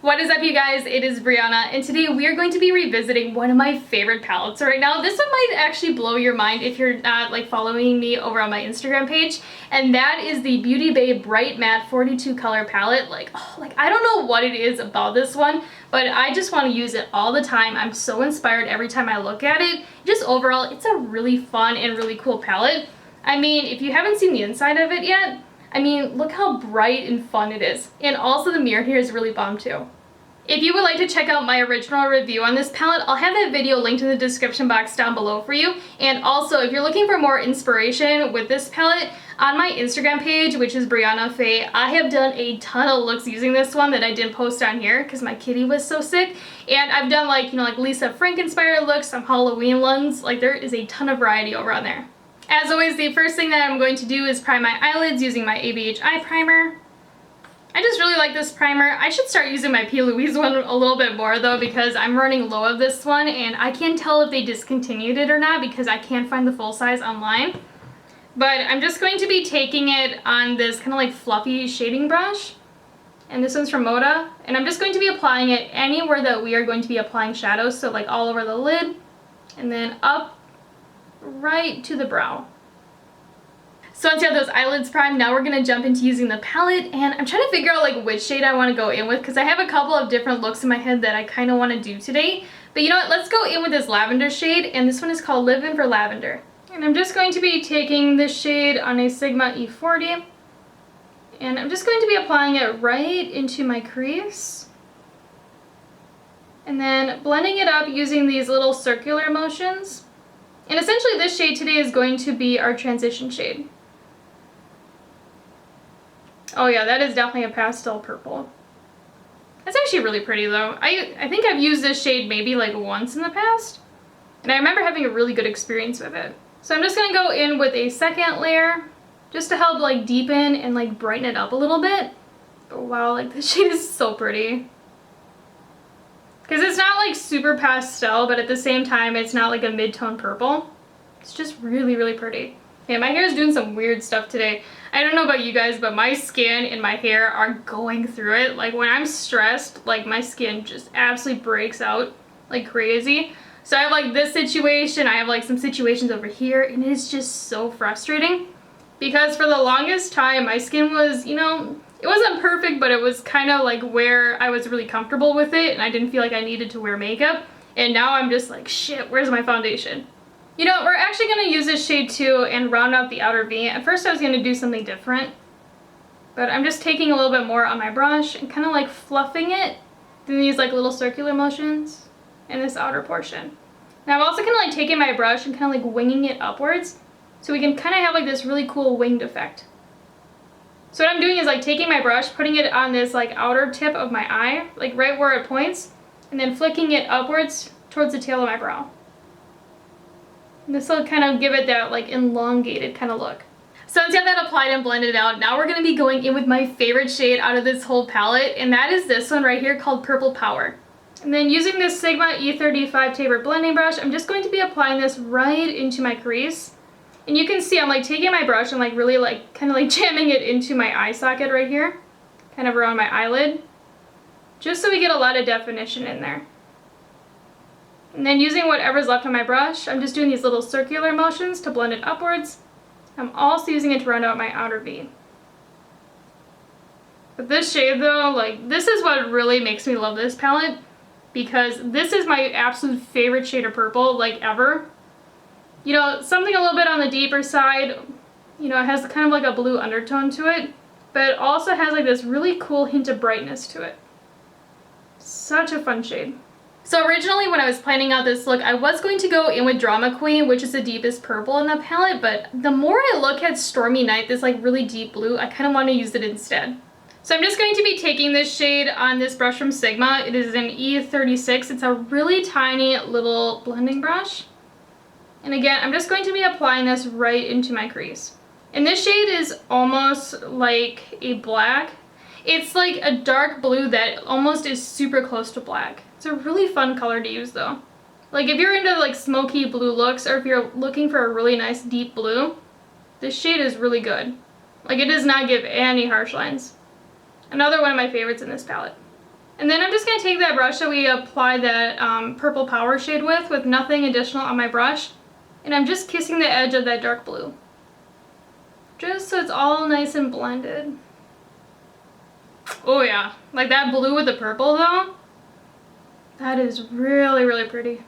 What is up, you guys? It is Breyonna, and today we are going to be revisiting one of my favorite palettes right now. This one might actually blow your mind if you're not following me over on my Instagram page, and that is the Beauty Bay Bright Matte 42 color palette. I don't know what it is about this one, but I just want to use it all the time. I'm so inspired every time I look at it. Just overall, it's a really fun and really cool palette. I mean, if you haven't seen the inside of it yet, look how bright and fun it is. And also the mirror here is really bomb too. If you would like to check out my original review on this palette, I'll have that video linked in the description box down below for you. And also, if you're looking for more inspiration with this palette, on my Instagram page, which is Breyonna Faye, I have done a ton of looks using this one that I didn't post on here because my kitty was so sick. And I've done like Lisa Frank inspired looks, some Halloween ones. There is a ton of variety over on there. As always, the first thing that I'm going to do is prime my eyelids using my ABH eye primer. I just really like this primer. I should start using my P. Louise one a little bit more though, because I'm running low of this one and I can't tell if they discontinued it or not because I can't find the full size online. But I'm just going to be taking it on this kind of fluffy shading brush. And this one's from Moda. And I'm just going to be applying it anywhere that we are going to be applying shadows. So all over the lid and then up right to the brow. So once you have those eyelids primed, now we're going to jump into using the palette, and I'm trying to figure out which shade I want to go in with because I have a couple of different looks in my head that I kind of want to do today. But you know what, let's go in with this lavender shade, and this one is called Live In for Lavender. And I'm just going to be taking this shade on a Sigma E40, and I'm just going to be applying it right into my crease. And then blending it up using these little circular motions. And essentially this shade today is going to be our transition shade. Oh yeah, that is definitely a pastel purple. That's actually really pretty though. I think I've used this shade maybe once in the past. And I remember having a really good experience with it. So I'm just going to go in with a second layer just to help deepen and brighten it up a little bit. But wow, this shade is so pretty. Because it's not super pastel, but at the same time it's not a mid-tone purple. It's just really, really pretty. Yeah, my hair is doing some weird stuff today. I don't know about you guys, but my skin and my hair are going through it. When I'm stressed, my skin just absolutely breaks out like crazy. So I have this situation, I have some situations over here, and it is just so frustrating. Because for the longest time, my skin was, it wasn't perfect, but it was kind of where I was really comfortable with it, and I didn't feel like I needed to wear makeup. And now I'm just shit, where's my foundation? You know, we're actually going to use this shade too and round out the outer V. At first I was going to do something different, but I'm just taking a little bit more on my brush and kind of fluffing it in these little circular motions in this outer portion. Now I'm also kind of taking my brush and kind of winging it upwards so we can kind of have this really cool winged effect. So what I'm doing is taking my brush, putting it on this outer tip of my eye, right where it points, and then flicking it upwards towards the tail of my brow. This will kind of give it that elongated kind of look. So once you have that applied and blended out, now we're going to be going in with my favorite shade out of this whole palette, and that is this one right here called Purple Power. And then using this Sigma E35 tapered blending brush, I'm just going to be applying this right into my crease. And you can see I'm taking my brush and really kind of jamming it into my eye socket right here, kind of around my eyelid, just so we get a lot of definition in there. And then using whatever's left on my brush, I'm just doing these little circular motions to blend it upwards. I'm also using it to round out my outer V. But this shade though, this is what really makes me love this palette, because this is my absolute favorite shade of purple, ever. You know, something a little bit on the deeper side, it has kind of a blue undertone to it, but it also has this really cool hint of brightness to it. Such a fun shade. So originally when I was planning out this look, I was going to go in with Drama Queen, which is the deepest purple in the palette, but the more I look at Stormy Night, this really deep blue, I kind of want to use it instead. So I'm just going to be taking this shade on this brush from Sigma. It is an E36. It's a really tiny little blending brush. And again, I'm just going to be applying this right into my crease. And this shade is almost like a black. It's a dark blue that almost is super close to black. It's a really fun color to use though. If you're into smoky blue looks, or if you're looking for a really nice deep blue, this shade is really good. It does not give any harsh lines. Another one of my favorites in this palette. And then I'm just going to take that brush that we applied that purple power shade with nothing additional on my brush. And I'm just kissing the edge of that dark blue. Just so it's all nice and blended. Oh yeah, like that blue with the purple though. That is really, really pretty.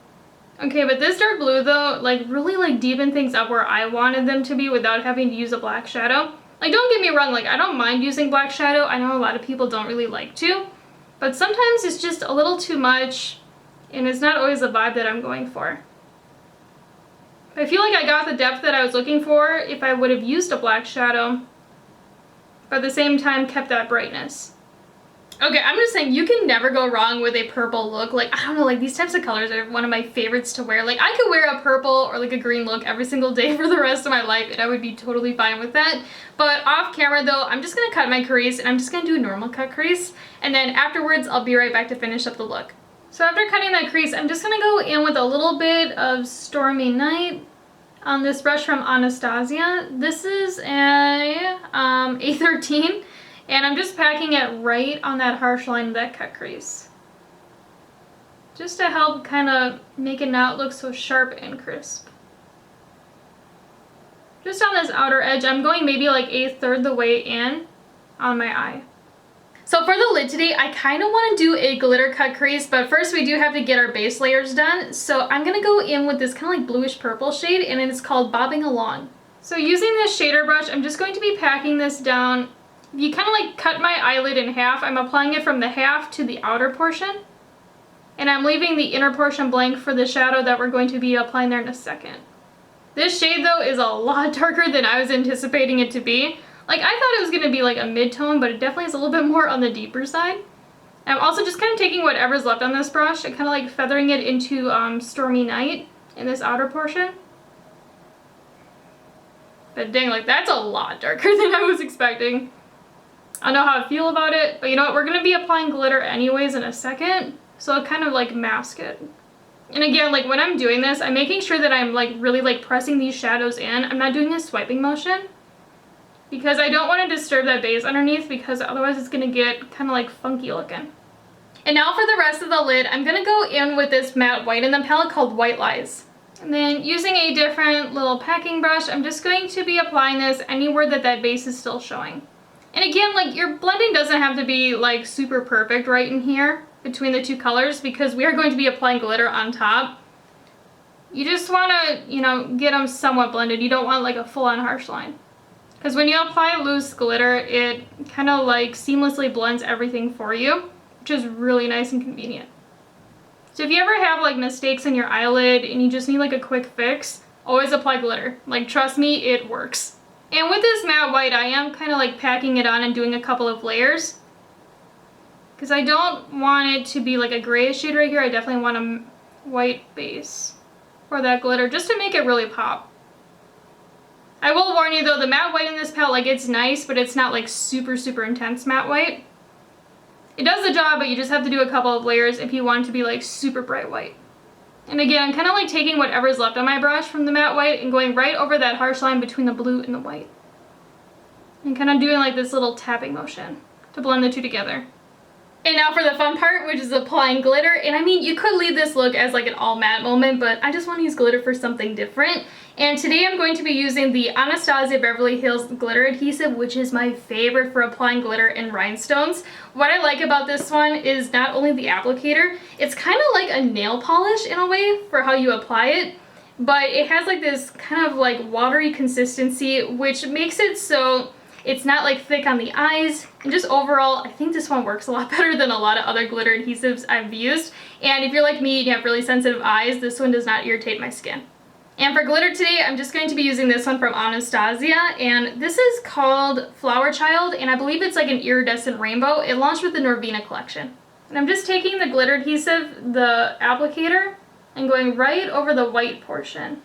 Okay, but this dark blue though, like really like deepened things up where I wanted them to be without having to use a black shadow. Like don't get me wrong, like I don't mind using black shadow. I know a lot of people don't really like to. But sometimes it's just a little too much and it's not always the vibe that I'm going for. I feel like I got the depth that I was looking for if I would have used a black shadow, but at the same time kept that brightness. Okay, I'm just saying you can never go wrong with a purple look. Like, I don't know, like these types of colors are one of my favorites to wear. Like I could wear a purple or like a green look every single day for the rest of my life and I would be totally fine with that. But off camera though, I'm just gonna cut my crease and I'm just gonna do a normal cut crease. And then afterwards, I'll be right back to finish up the look. So after cutting that crease, I'm just gonna go in with a little bit of Stormy Night on this brush from Anastasia. This is a A13. And I'm just packing it right on that harsh line of that cut crease. Just to help kind of make it not look so sharp and crisp. Just on this outer edge, I'm going maybe like 1/3 the way in on my eye. So for the lid today, I kind of want to do a glitter cut crease, but first we do have to get our base layers done. So I'm going to go in with this kind of like bluish purple shade and it's called Bobbing Along. So using this shader brush, I'm just going to be packing this down. You kind of like cut my eyelid in half. I'm applying it from the half to the outer portion. And I'm leaving the inner portion blank for the shadow that we're going to be applying there in a second. This shade though is a lot darker than I was anticipating it to be. Like I thought it was going to be like a mid-tone, but it definitely is a little bit more on the deeper side. I'm also just kind of taking whatever's left on this brush and kind of like feathering it into Stormy Night in this outer portion. But dang, like that's a lot darker than I was expecting. I don't know how I feel about it, but you know what, we're going to be applying glitter anyways in a second, so I'll kind of like mask it. And again, like when I'm doing this, I'm making sure that I'm like really like pressing these shadows in. I'm not doing a swiping motion because I don't want to disturb that base underneath because otherwise it's going to get kind of like funky looking. And now for the rest of the lid, I'm going to go in with this matte white in the palette called White Lies. And then using a different little packing brush, I'm just going to be applying this anywhere that that base is still showing. And again, like your blending doesn't have to be like super perfect right in here between the two colors because we are going to be applying glitter on top. You just want to, you know, get them somewhat blended. You don't want like a full-on harsh line. Because when you apply loose glitter, it kind of like seamlessly blends everything for you, which is really nice and convenient. So if you ever have like mistakes in your eyelid and you just need like a quick fix, always apply glitter. Like trust me, it works. And with this matte white, I am kind of like packing it on and doing a couple of layers. Because I don't want it to be like a grayish shade right here. I definitely want a white base for that glitter just to make it really pop. I will warn you though, the matte white in this palette, like it's nice, but it's not like super, super intense matte white. It does the job, but you just have to do a couple of layers if you want it to be like super bright white. And again, I'm kind of like taking whatever's left on my brush from the matte white and going right over that harsh line between the blue and the white. And kind of doing like this little tapping motion to blend the two together. And now for the fun part, which is applying glitter. And I mean, you could leave this look as like an all matte moment, but I just want to use glitter for something different. And today I'm going to be using the Anastasia Beverly Hills Glitter Adhesive, which is my favorite for applying glitter and rhinestones. What I like about this one is not only the applicator, it's kind of like a nail polish in a way for how you apply it, but it has like this kind of like watery consistency, which makes it so it's not like thick on the eyes, and just overall, I think this one works a lot better than a lot of other glitter adhesives I've used. And if you're like me and you have really sensitive eyes, this one does not irritate my skin. And for glitter today, I'm just going to be using this one from Anastasia, and this is called Flower Child, and I believe it's like an iridescent rainbow. It launched with the Norvina collection. And I'm just taking the glitter adhesive, the applicator, and going right over the white portion,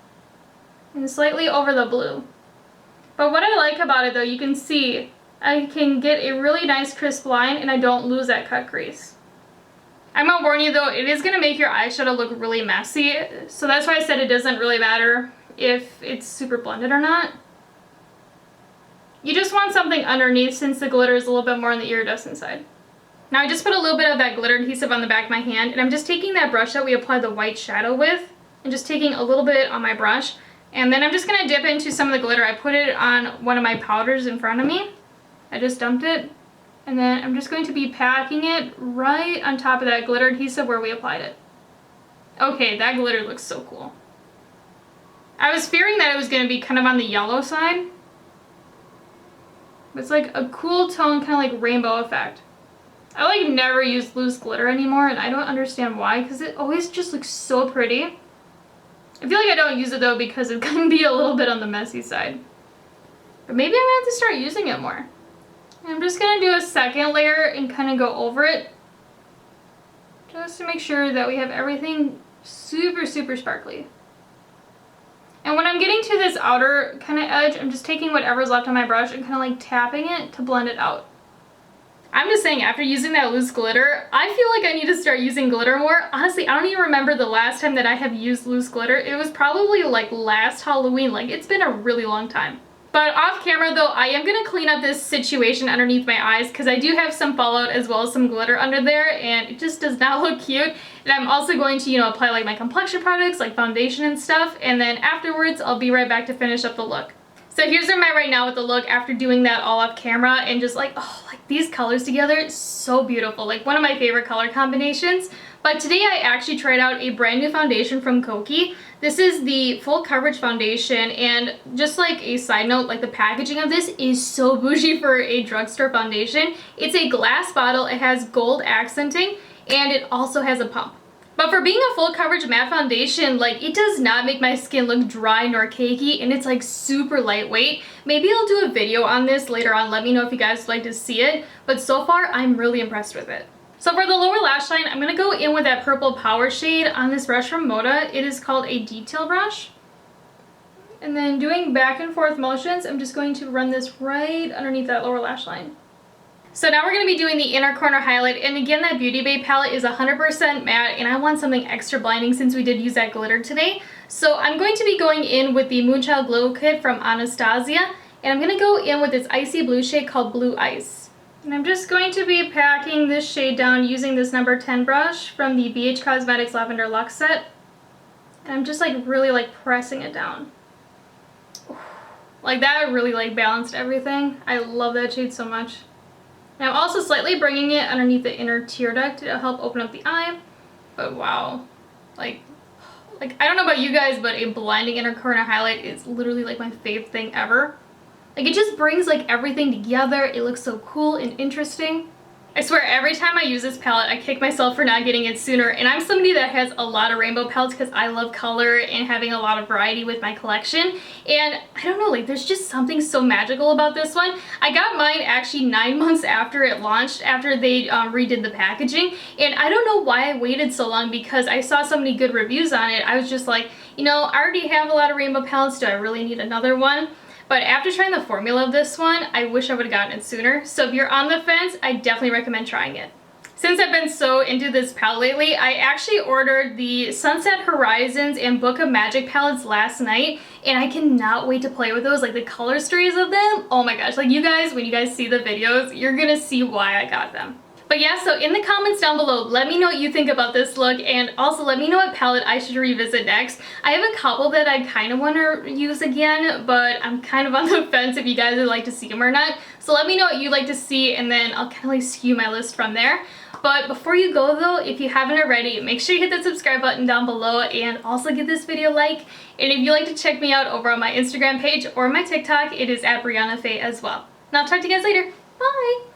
and slightly over the blue. But what I like about it though, you can see I can get a really nice crisp line and I don't lose that cut crease. I'm gonna warn you though, it is gonna make your eyeshadow look really messy, so that's why I said it doesn't really matter if it's super blended or not. You just want something underneath since the glitter is a little bit more on the iridescent side. Now I just put a little bit of that glitter adhesive on the back of my hand, and I'm just taking that brush that we applied the white shadow with, and just taking a little bit on my brush, and then I'm just going to dip into some of the glitter. I put it on one of my powders in front of me. I just dumped it, and then I'm just going to be packing it right on top of that glitter adhesive where we applied it. Okay, that glitter looks so cool. I was fearing that it was going to be kind of on the yellow side. It's like a cool tone, kind of like rainbow effect. I like never use loose glitter anymore, and I don't understand why, because it always just looks so pretty. I feel like I don't use it though because it can be a little bit on the messy side. But maybe I'm going to have to start using it more. And I'm just going to do a second layer and kind of go over it, just to make sure that we have everything super, super sparkly. And when I'm getting to this outer kind of edge, I'm just taking whatever's left on my brush and kind of like tapping it to blend it out. I'm just saying, after using that loose glitter, I feel like I need to start using glitter more. Honestly, I don't even remember the last time that I have used loose glitter. It was probably like last Halloween. Like, it's been a really long time. But off camera though, I am going to clean up this situation underneath my eyes because I do have some fallout as well as some glitter under there, and it just does not look cute. And I'm also going to, apply like my complexion products like foundation and stuff, and then afterwards I'll be right back to finish up the look. So here's where I'm at right now with the look after doing that all off camera, and just like, oh, like these colors together, so beautiful. Like one of my favorite color combinations. But today I actually tried out a brand new foundation from Kokie. This is the full coverage foundation, and just like a side note, like the packaging of this is so bougie for a drugstore foundation. It's a glass bottle, it has gold accenting, and it also has a pump. But for being a full coverage matte foundation, like it does not make my skin look dry nor cakey, and it's like super lightweight. Maybe I'll do a video on this later on. Let me know if you guys would like to see it. But so far, I'm really impressed with it. So for the lower lash line, I'm going to go in with that purple power shade on this brush from Moda. It is called a detail brush. And then doing back and forth motions, I'm just going to run this right underneath that lower lash line. So now we're going to be doing the inner corner highlight, and again that Beauty Bay palette is 100% matte, and I want something extra blinding since we did use that glitter today. So I'm going to be going in with the Moonchild Glow Kit from Anastasia, and I'm going to go in with this icy blue shade called Blue Ice. And I'm just going to be packing this shade down using this number 10 brush from the BH Cosmetics Lavender Luxe set. And I'm just like really like pressing it down. Like that really like balanced everything. I love that shade so much. And I'm also slightly bringing it underneath the inner tear duct to help open up the eye. But wow, like I don't know about you guys, but a blinding inner corner highlight is literally like my favorite thing ever. Like it just brings like everything together. It looks so cool and interesting. I swear every time I use this palette, I kick myself for not getting it sooner. And I'm somebody that has a lot of rainbow palettes because I love color and having a lot of variety with my collection. And I don't know, like there's just something so magical about this one. I got mine actually 9 months after it launched, after they redid the packaging. And I don't know why I waited so long because I saw so many good reviews on it. I was just like, I already have a lot of rainbow palettes. Do I really need another one? But after trying the formula of this one, I wish I would have gotten it sooner. So if you're on the fence, I definitely recommend trying it. Since I've been so into this palette lately, I actually ordered the Sunset Horizons and Book of Magic palettes last night, and I cannot wait to play with those, like the color stories of them. Oh my gosh, like you guys, when you guys see the videos, you're gonna see why I got them. But yeah, so in the comments down below, let me know what you think about this look, and also let me know what palette I should revisit next. I have a couple that I kind of want to use again, but I'm kind of on the fence if you guys would like to see them or not. So let me know what you'd like to see, and then I'll kind of like skew my list from there. But before you go though, if you haven't already, make sure you hit that subscribe button down below, and also give this video a like. And if you'd like to check me out over on my Instagram page or my TikTok, it is at Breyonna as well. And I'll talk to you guys later. Bye!